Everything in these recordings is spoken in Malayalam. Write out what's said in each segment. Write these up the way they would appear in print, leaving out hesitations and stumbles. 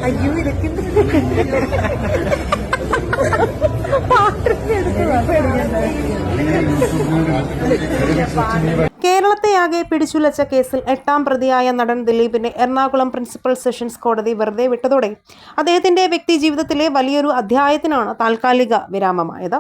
അയ്യോ ഇതൊക്കെ കേരളത്തെയാകെ പിടിച്ചുലച്ച കേസിൽ 8ാം പ്രതിയായ നടൻ ദിലീപിനെ എറണാകുളം പ്രിൻസിപ്പൽ സെഷൻസ് കോടതി വെറുതെ വിട്ടതോടെ അദ്ദേഹത്തിന്റെ വ്യക്തി ജീവിതത്തിലെ വലിയൊരു അധ്യായത്തിനാണ് താൽക്കാലിക വിരാമമായത്.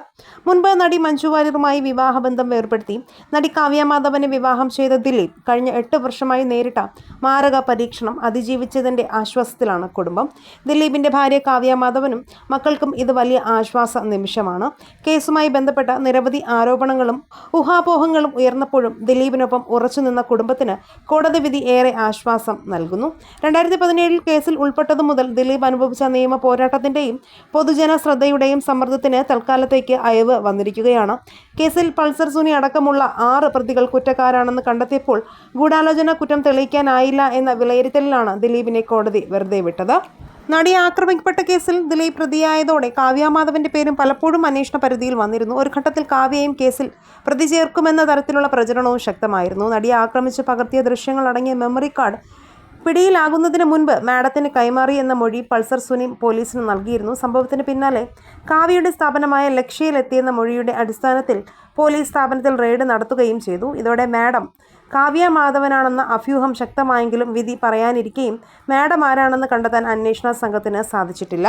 മുൻപ് നടി മഞ്ജു വാര്യറുമായി വിവാഹബന്ധം വേർപെടുത്തി നടി കാവ്യ മാധവനെ വിവാഹം ചെയ്ത ദിലീപ് കഴിഞ്ഞ 8 വർഷമായി നേരിട്ട മാരക പരീക്ഷണം അതിജീവിച്ചതിന്റെ ആശ്വാസത്തിലാണ് കുടുംബം. ദിലീപിന്റെ ഭാര്യ കാവ്യ മാധവനും മക്കൾക്കും ഇത് വലിയ ആശ്വാസ നിമിഷമാണ്. കേസുമായി ബന്ധപ്പെട്ട നിരവധി ആരോപണങ്ങളും ഊഹാപോഹങ്ങളും ഉയർന്നപ്പോഴും ദിലീപിനൊപ്പം ഉറച്ചുനിന്ന കുടുംബത്തിന് കോടതി വിധി ഏറെ ആശ്വാസം നൽകുന്നു. 2017 കേസിൽ ഉൾപ്പെട്ടതു മുതൽ ദിലീപ് അനുഭവിച്ച നിയമ പോരാട്ടത്തിന്റെയും പൊതുജന ശ്രദ്ധയുടെയും സമ്മർദ്ദത്തിന് തൽക്കാലത്തേക്ക് അയവ് വന്നിരിക്കുകയാണ്. കേസിൽ പൾസർ സുനി അടക്കമുള്ള 6 പ്രതികൾ കുറ്റക്കാരാണെന്ന് കണ്ടെത്തിയപ്പോൾ ഗൂഢാലോചന കുറ്റം തെളിയിക്കാനായില്ല എന്ന വിലയിരുത്തലിലാണ് ദിലീപിനെ കോടതി വെറുതെ വിട്ടത്. നടിയെ ആക്രമിക്കപ്പെട്ട കേസിൽ ദിലീപ് പ്രതിയായതോടെ കാവ്യ മാധവന്റെ പേരും പലപ്പോഴും അന്വേഷണ പരിധിയിൽ വന്നിരുന്നു. ഒരു ഘട്ടത്തിൽ കാവ്യയും കേസിൽ പ്രതി ചേർക്കുമെന്ന തരത്തിലുള്ള പ്രചരണവും ശക്തമായിരുന്നു. നടിയെ ആക്രമിച്ച് പകർത്തിയ ദൃശ്യങ്ങൾ അടങ്ങിയ മെമ്മറി കാർഡ് പിടിയിലാകുന്നതിന് മുൻപ് മാഡത്തിന് കൈമാറി എന്ന മൊഴി പൾസർ സുനി പോലീസിന് നൽകിയിരുന്നു. സംഭവത്തിന് പിന്നാലെ കാവ്യയുടെ സ്ഥാപനമായ ലക്ഷ്യയിലെത്തിയെന്ന മൊഴിയുടെ അടിസ്ഥാനത്തിൽ പോലീസ് സ്ഥാപനത്തിൽ റെയ്ഡ് നടത്തുകയും ചെയ്തു. ഇതോടെ മാഡം കാവ്യ മാധവനാണെന്ന അഭ്യൂഹം ശക്തമായെങ്കിലും വിധി പറയാനിരിക്കെയും മാഡം ആരാണെന്ന് കണ്ടെത്താൻ അന്വേഷണ സംഘത്തിന് സാധിച്ചിട്ടില്ല.